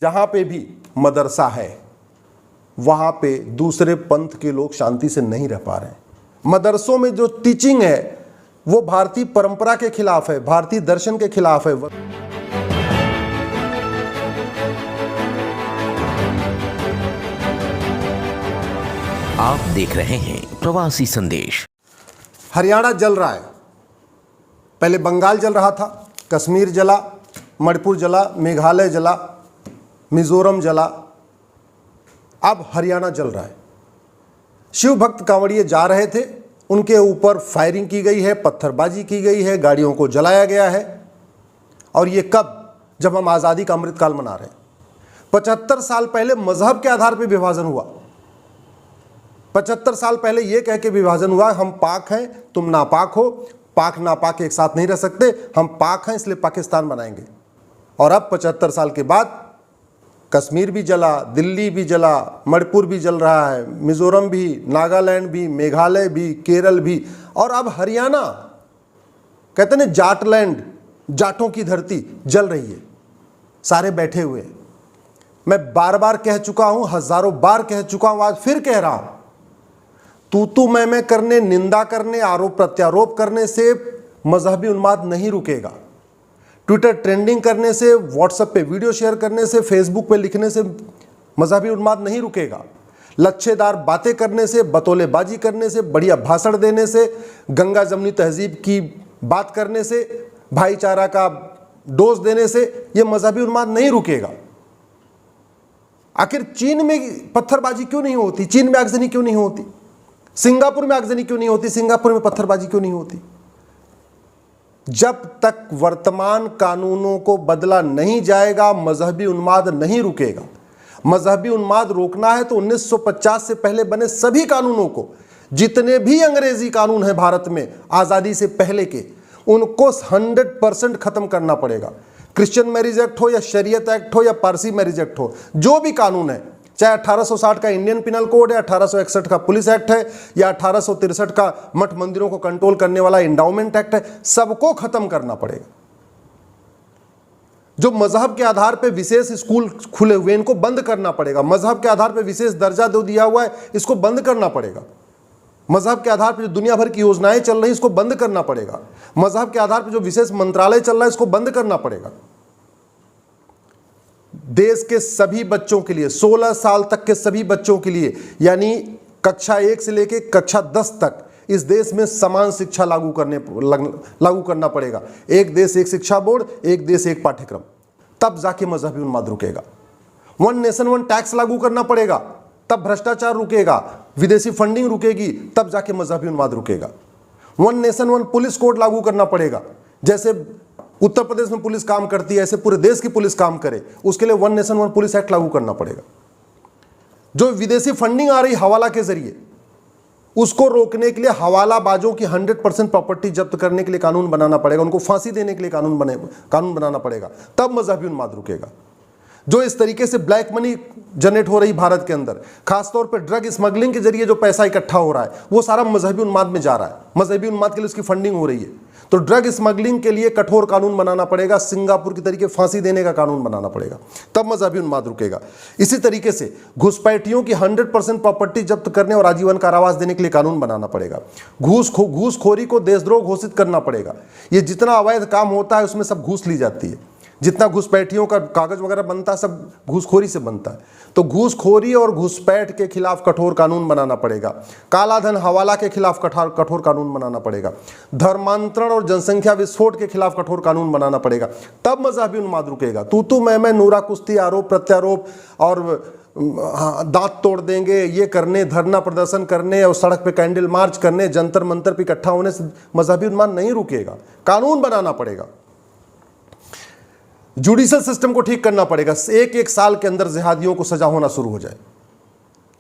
जहां पे भी मदरसा है वहां पे दूसरे पंथ के लोग शांति से नहीं रह पा रहे हैं। मदरसों में जो टीचिंग है वो भारतीय परंपरा के खिलाफ है, भारतीय दर्शन के खिलाफ है। आप देख रहे हैं प्रवासी संदेश। हरियाणा जल रहा है, पहले बंगाल जल रहा था, कश्मीर जला, मणिपुर जला, मेघालय जला, मिजोरम जला, अब हरियाणा जल रहा है। शिव भक्त कांवड़िए जा रहे थे, उनके ऊपर फायरिंग की गई है, पत्थरबाजी की गई है, गाड़ियों को जलाया गया है। और ये कब? जब हम आज़ादी का अमृतकाल मना रहे हैं। 75 साल पहले मजहब के आधार पर विभाजन हुआ। 75 साल पहले यह कह के विभाजन हुआ, हम पाक हैं, तुम नापाक हो, पाक नापाक एक साथ नहीं रह सकते, हम पाक हैं इसलिए पाकिस्तान बनाएंगे। और अब 75 साल के बाद कश्मीर भी जला, दिल्ली भी जला, मणिपुर भी जल रहा है, मिजोरम भी, नागालैंड भी, मेघालय भी, केरल भी, और अब हरियाणा, कहते हैं जाटलैंड, जाटों की धरती जल रही है। सारे बैठे हुए हैं। मैं बार बार कह चुका हूं, हजारों बार कह चुका हूं, आज फिर कह रहा हूं, तू मैं करने, निंदा करने, आरोप प्रत्यारोप करने से मजहबी उन्माद नहीं रुकेगा। ट्विटर ट्रेंडिंग करने से, व्हाट्सएप पे वीडियो शेयर करने से, फेसबुक पे लिखने से मजहबी उन्माद नहीं रुकेगा। लच्छेदार बातें करने से, बतौलेबाजी करने से, बढ़िया भाषण देने से, गंगा जमनी तहजीब की बात करने से, भाईचारा का डोज देने से यह मजहबी उन्माद नहीं रुकेगा। आखिर चीन में पत्थरबाजी क्यों नहीं होती? चीन में आगजनी क्यों नहीं होती? सिंगापुर में आगजनी क्यों नहीं होती? सिंगापुर में पत्थरबाजी क्यों नहीं होती? जब तक वर्तमान कानूनों को बदला नहीं जाएगा, मजहबी उन्माद नहीं रुकेगा। मजहबी उन्माद रोकना है तो 1950 से पहले बने सभी कानूनों को, जितने भी अंग्रेजी कानून हैं भारत में आजादी से पहले के, उनको 100% खत्म करना पड़ेगा। क्रिश्चियन मैरिज एक्ट हो या शरीयत एक्ट हो या पारसी मैरिज एक्ट हो, जो भी कानून है, चाहे 1860 का इंडियन पिनल कोड है, 1861 का पुलिस एक्ट है, या 1863 का मठ मंदिरों को कंट्रोल करने वाला इंडाउमेंट एक्ट है, सबको खत्म करना पड़ेगा। जो मजहब के आधार पर विशेष स्कूल खुले हुए, इनको बंद करना पड़ेगा। मजहब के आधार पर विशेष दर्जा जो दिया हुआ है, इसको बंद करना पड़ेगा। मजहब के आधार पर जो दुनिया भर की योजनाएं चल रही, इसको बंद करना पड़ेगा। मजहब के आधार पर जो विशेष मंत्रालय चल रहा है, इसको बंद करना पड़ेगा। देश के सभी बच्चों के लिए, 16 साल तक के सभी बच्चों के लिए, यानी कक्षा 1 से लेकर कक्षा 10 तक इस देश में समान शिक्षा लागू करना पड़ेगा। एक देश एक शिक्षा बोर्ड, एक देश एक पाठ्यक्रम, तब जाके मजहबी उन्माद रुकेगा। 1 नेशन 1 टैक्स लागू करना पड़ेगा, तब भ्रष्टाचार रुकेगा, विदेशी फंडिंग रुकेगी, तब जाके मजहबी उन्माद रुकेगा। 1 नेशन 1 पुलिस कोड लागू करना पड़ेगा। जैसे उत्तर प्रदेश में पुलिस काम करती है, ऐसे पूरे देश की पुलिस काम करे, उसके लिए 1 नेशन 1 पुलिस एक्ट लागू करना पड़ेगा। जो विदेशी फंडिंग आ रही हवाला के जरिए, उसको रोकने के लिए हवालाबाजों की 100% प्रॉपर्टी जब्त करने के लिए कानून बनाना पड़ेगा, उनको फांसी देने के लिए कानून बनाना पड़ेगा, तब मजहबी उन्माद रुकेगा। जो इस तरीके से ब्लैक मनी जनरेट हो रही भारत के अंदर, खासतौर पर ड्रग स्मगलिंग के जरिए जो पैसा इकट्ठा हो रहा है, वो सारा मजहबी उन्माद में जा रहा है। मजहबी उन्माद के लिए उसकी फंडिंग हो रही है। तो ड्रग स्मगलिंग के लिए कठोर कानून बनाना पड़ेगा, सिंगापुर की तरीके फांसी देने का कानून बनाना पड़ेगा, तब मजहबी उन्माद रुकेगा। इसी तरीके से घुसपैठियों की 100% प्रॉपर्टी जब्त करने और आजीवन कारावास देने के लिए कानून बनाना पड़ेगा। घूसखोरी को देशद्रोह घोषित करना पड़ेगा। ये जितना अवैध काम होता है उसमें सब घूस ली जाती है। जितना घुसपैठियों का कागज वगैरह बनता है, सब घूसखोरी से बनता है। तो घूसखोरी और घुसपैठ के खिलाफ कठोर कानून बनाना पड़ेगा। काला धन हवाला के खिलाफ कठोर कानून बनाना पड़ेगा। धर्मांतरण और जनसंख्या विस्फोट के खिलाफ कठोर कानून बनाना पड़ेगा, तब मजहबी उन्माद रुकेगा। तू मैं, नूरा कुश्ती, आरोप प्रत्यारोप और दांत तोड़ देंगे, ये करने, धरना प्रदर्शन करने और सड़क पे कैंडल मार्च करने, जंतर मंतर पे इकट्ठा होने से मजहबी उन्माद नहीं रुकेगा। कानून बनाना पड़ेगा। जुडिशल सिस्टम को ठीक करना पड़ेगा। एक साल के अंदर जिहादियों को सजा होना शुरू हो जाए,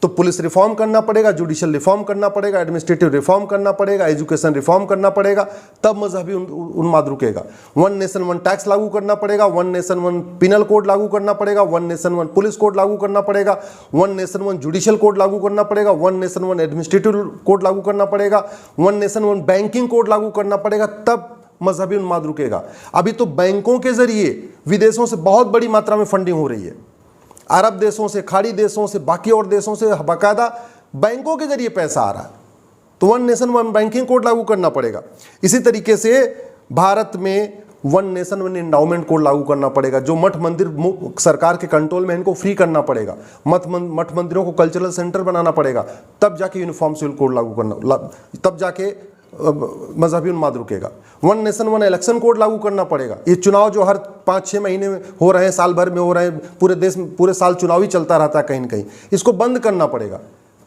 तो पुलिस रिफॉर्म करना पड़ेगा, जुडिशल रिफॉर्म करना पड़ेगा, एडमिनिस्ट्रेटिव रिफॉर्म करना पड़ेगा, एजुकेशन रिफॉर्म करना पड़ेगा, तब मजहबी उन्माद रुकेगा। 1 नेशन 1 टैक्स लागू करना पड़ेगा, 1 नेशन 1 पिनल कोड लागू करना पड़ेगा, 1 नेशन 1 पुलिस कोड लागू करना पड़ेगा, 1 नेशन 1 जुडिशल कोड लागू करना पड़ेगा, 1 नेशन 1 एडमिनिस्ट्रेटिव कोड लागू करना पड़ेगा, 1 नेशन 1 बैंकिंग कोड लागू करना पड़ेगा, तब मजहबी उन्माद रुकेगा। अभी तो बैंकों के जरिए विदेशों से बहुत बड़ी मात्रा में फंडिंग हो रही है। अरब देशों से, खाड़ी देशों से, बाकी और देशों से बाकायदा बैंकों के जरिए पैसा आ रहा है। तो one nation one banking code लागू करना पड़ेगा। इसी तरीके से भारत में one nation one endowment code लागू करना पड़ेगा। जो मठ मंदिर सरकार के कंट्रोल में, इनको फ्री करना पड़ेगा। मठ मंदिरों को कल्चरल सेंटर बनाना पड़ेगा, तब जाके यूनिफॉर्म सिविल कोड लागू करना, तब जाके मजहबी उन्माद रुकेगा। One nation one election code लागू करना पड़ेगा। ये चुनाव जो हर 5-6 महीने में हो रहे हैं, साल भर में हो रहे हैं, पूरे देश में पूरे साल चुनाव ही चलता रहता है कहीं न कहीं, इसको बंद करना पड़ेगा।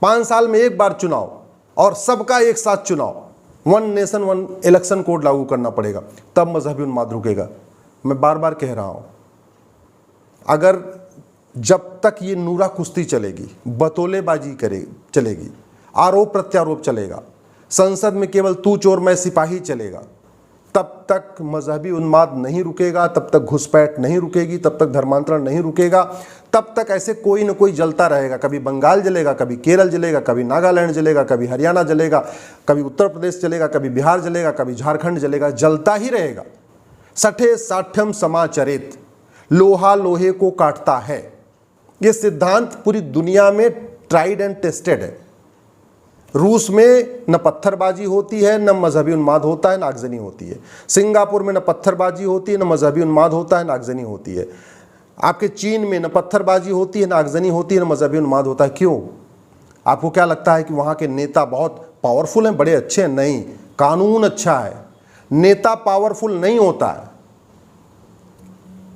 5 साल में एक बार चुनाव और सबका एक साथ चुनाव, one nation one election code लागू करना पड़ेगा, तब मजहबी उन्माद रुकेगा। मैं बार बार कह रहा हूं, अगर जब तक ये नूरा कुश्ती चलेगी, बतौलेबाजी चलेगी, आरोप प्रत्यारोप चलेगा, संसद में केवल तू चोर मैं सिपाही चलेगा, तब तक मजहबी उन्माद नहीं रुकेगा, तब तक घुसपैठ नहीं रुकेगी, तब तक धर्मांतरण नहीं रुकेगा, तब तक ऐसे कोई न कोई जलता रहेगा। कभी बंगाल जलेगा, कभी केरल जलेगा, कभी नागालैंड जलेगा, कभी हरियाणा जलेगा, कभी उत्तर प्रदेश जलेगा, कभी बिहार जलेगा, कभी झारखंड जलेगा, जलता ही रहेगा। सठे साठ्यम समाचरित, लोहा लोहे को काटता है। ये सिद्धांत पूरी दुनिया में ट्राइड एंड टेस्टेड है। रूस में न पत्थरबाजी होती है, न मजहबी उन्माद होता है, न आगजनी होती है। सिंगापुर में न पत्थरबाजी होती है, न मजहबी उन्माद होता है, न आगजनी होती है। आपके चीन में न पत्थरबाजी होती है, न आगजनी होती है, न मजहबी उन्माद होता है। क्यों? आपको क्या लगता है कि वहाँ के नेता बहुत पावरफुल हैं, बड़े अच्छे हैं? नहीं, कानून अच्छा है। नेता पावरफुल नहीं होता है,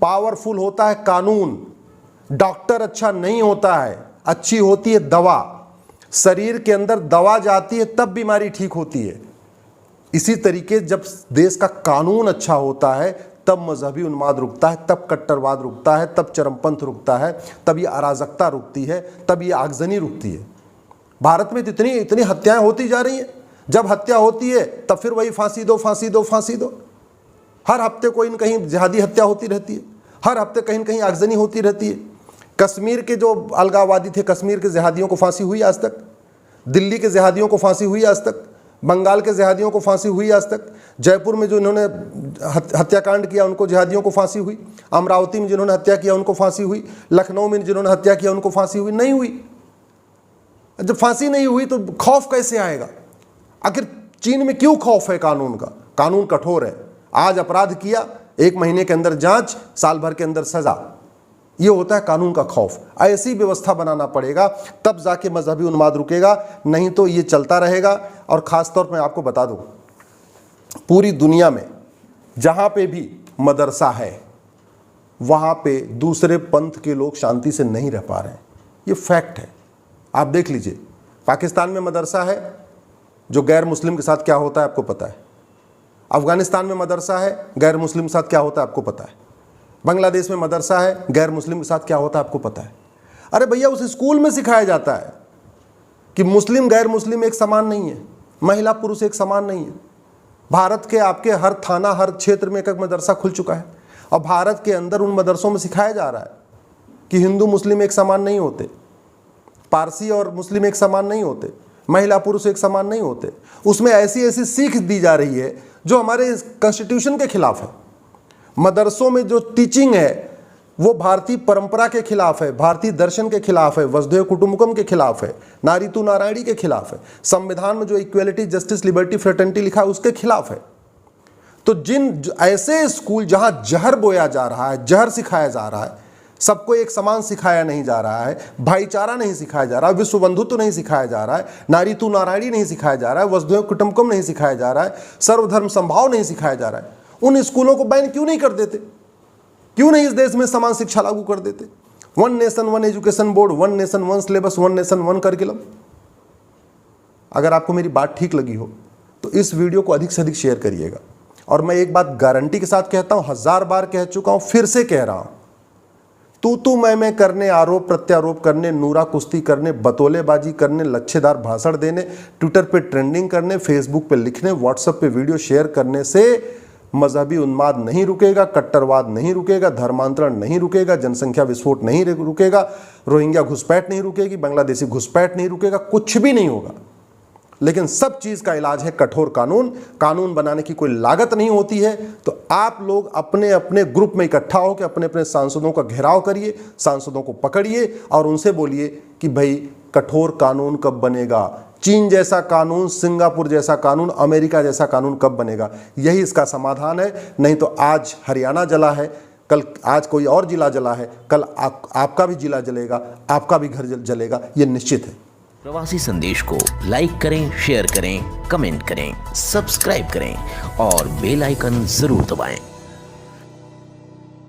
पावरफुल होता है कानून। डॉक्टर अच्छा नहीं होता है, अच्छी होती है दवा। शरीर के अंदर दवा जाती है तब बीमारी ठीक होती है। इसी तरीके जब देश का कानून अच्छा होता है, तब मजहबी उन्माद रुकता है, तब कट्टरवाद रुकता है, तब चरमपंथ रुकता है, तब ये अराजकता रुकती है, तब ये आगजनी रुकती है। भारत में इतनी इतनी हत्याएं होती जा रही हैं। जब हत्या होती है तब फिर वही फांसी दो, फांसी दो, फांसी दो। हर हफ्ते कोई न कहीं जिहादी हत्या होती रहती है, हर हफ्ते कहीं न कहीं आगजनी होती रहती है। कश्मीर के जो अलगाववादी थे, कश्मीर के जिहादियों को फांसी हुई आज तक, दिल्ली के जिहादियों को फांसी हुई आज तक, बंगाल के जिहादियों को फांसी हुई आज तक, जयपुर में जो इन्होंने हत्याकांड किया उनको जिहादियों को फांसी हुई, अमरावती में जिन्होंने हत्या किया उनको फांसी हुई, लखनऊ में जिन्होंने हत्या किया उनको फांसी हुई नहीं हुई। जब फांसी नहीं हुई तो खौफ कैसे आएगा? आखिर चीन में क्यों खौफ है कानून का? कानून कठोर है। आज अपराध किया, 1 महीने के अंदर जांच, साल भर के अंदर सजा। ये होता है कानून का खौफ। ऐसी व्यवस्था बनाना पड़ेगा, तब जाके मजहबी उन्माद रुकेगा, नहीं तो ये चलता रहेगा। और ख़ास तौर पर आपको बता दूं, पूरी दुनिया में जहाँ पे भी मदरसा है, वहाँ पे दूसरे पंथ के लोग शांति से नहीं रह पा रहे हैं। ये फैक्ट है, आप देख लीजिए। पाकिस्तान में मदरसा है, जो गैर मुस्लिम के साथ क्या होता है आपको पता है। अफगानिस्तान में मदरसा है, गैर मुस्लिम के साथ क्या होता है आपको पता है। बांग्लादेश में मदरसा है, गैर मुस्लिम के साथ क्या होता है आपको पता है। अरे भैया, उस स्कूल में सिखाया जाता है कि मुस्लिम गैर मुस्लिम एक समान नहीं है, महिला पुरुष एक समान नहीं है। भारत के आपके हर थाना, हर क्षेत्र में एक मदरसा खुल चुका है, और भारत के अंदर उन मदरसों में सिखाया जा रहा है कि हिंदू मुस्लिम एक समान नहीं होते, पारसी और मुस्लिम एक समान नहीं होते, महिला पुरुष एक समान नहीं होते। उसमें ऐसी ऐसी सीख दी जा रही है जो हमारे कॉन्स्टिट्यूशन के खिलाफ है। मदरसों में जो टीचिंग है वो भारतीय परंपरा के खिलाफ है, भारतीय दर्शन के खिलाफ है, वसुधैव कुटुंबकम के खिलाफ है, नारी तू नारायणी के खिलाफ है, संविधान में जो इक्वेलिटी, जस्टिस, लिबर्टी, फ्रेटर्निटी लिखा है उसके खिलाफ है। तो जिन ऐसे स्कूल जहां जहर बोया जा रहा है, जहर सिखाया जा रहा है, सबको एक समान सिखाया नहीं जा रहा है, भाईचारा नहीं सिखाया जा रहा है, विश्व बंधुत्व नहीं सिखाया जा रहा है, नारी तू नारायणी नहीं सिखाया जा रहा है, वसुधैव कुटुंबकम नहीं सिखाया जा रहा है, सर्वधर्म संभाव नहीं सिखाया जा रहा है, उन स्कूलों को बैन क्यों नहीं कर देते? क्यों नहीं इस देश में समान शिक्षा लागू कर देते? One nation one education board, one nation one syllabus, one nation one curriculum. अगर आपको मेरी बात ठीक लगी हो तो इस वीडियो को अधिक से अधिक शेयर करिएगा। और मैं एक बात गारंटी के साथ कहता हूं, 1000 बार कह चुका हूं, फिर से कह रहा हूं, तू मैं करने, आरोप प्रत्यारोप करने, नूरा कुश्ती करने, बतौलेबाजी करने, लच्छेदार भाषण देने, ट्विटर पे ट्रेंडिंग करने, फेसबुक पे लिखने, व्हाट्सएप पे वीडियो शेयर करने से मजहबी उन्माद नहीं रुकेगा, कट्टरवाद नहीं रुकेगा, धर्मांतरण नहीं रुकेगा, जनसंख्या विस्फोट नहीं रुकेगा, रोहिंग्या घुसपैठ नहीं रुकेगी, बांग्लादेशी घुसपैठ नहीं रुकेगा, कुछ भी नहीं होगा। लेकिन सब चीज़ का इलाज है कठोर कानून। कानून बनाने की कोई लागत नहीं होती है। तो आप लोग अपने अपने ग्रुप में इकट्ठा होकर अपने अपने सांसदों का घेराव करिए, सांसदों को पकड़िए और उनसे बोलिए कि भाई कठोर कानून कब बनेगा, चीन जैसा कानून, सिंगापुर जैसा कानून, अमेरिका जैसा कानून कब बनेगा। यही इसका समाधान है। नहीं तो आज हरियाणा जला है, कल आज कोई और जिला जला है, कल आपका भी जिला जलेगा, आपका भी घर जलेगा, ये निश्चित है। प्रवासी संदेश को लाइक करें, शेयर करें, कमेंट करें, सब्सक्राइब करें और बेल आइकन जरूर दबाएं।